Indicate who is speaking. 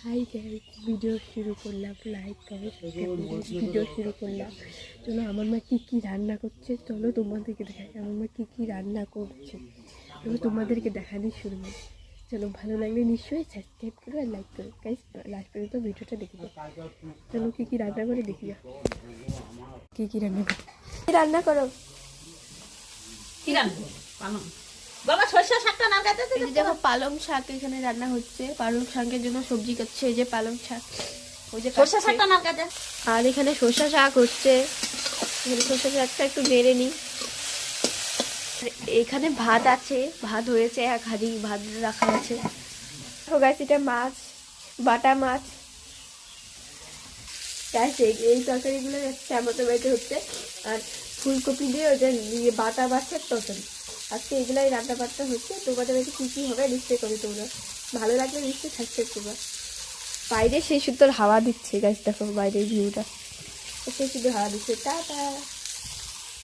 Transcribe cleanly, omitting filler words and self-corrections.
Speaker 1: Hi guys, video শুরু করলাম। Like comment video শুরু করলাম। চলো আমার মা কী রান্না করছে, চলো তোমাদেরকে দেখাই আমার মা কী রান্না করছে। চলো তোমাদেরকে দেখানি শুরু করি। চলো ভালো লাগলে নিশ্চয়ই সাবস্ক্রাইব করো আর লাইক করো গাইস। লাস্ট পর্যন্ত ভিডিওটা দেখে যাও। চলো কী রান্না করে দেখি যাও। কী রান্না করো, রান্না করো
Speaker 2: কি রান্না বাবা সরষে শাকটা না কাটতে
Speaker 1: এই যে দেখো পালং শাক এখানে রান্না হচ্ছে। পালং শাকের জন্য সবজি কাটছে। এই যে পালং শাক, ওই যে
Speaker 2: সরষে শাকটা না কাটে।
Speaker 1: আর এখানে সর্ষে শাক হচ্ছে। এখানে সর্ষে শাকটা একটু নেড়ে নিই। এখানে ভাত আছে, ভাত হয়েছে, এক হাঁড়ি ভাত রাখা আছে। তো গাছ এটা মাছ, বাটা মাছ। এই তরকারিগুলো যাচ্ছে আমাদের বাড়িতে হচ্ছে। আর ফুলকপি দিয়ে ওই যে বাটা মাছের তরকারি। আজকে এগুলাই রান্না বান্না হচ্ছে। তোমাদের বাড়িতে কী কী হবে নিশ্চয়ই করে তোমরা। ভালো লাগলে নিশ্চয়ই সাবস্ক্রাইব করবা। বাইরে সেই সুন্দর হাওয়া দিচ্ছে গাছ, দেখো বাইরের ভিউটা সেই সুন্দর হাওয়া দিচ্ছে। টাটা।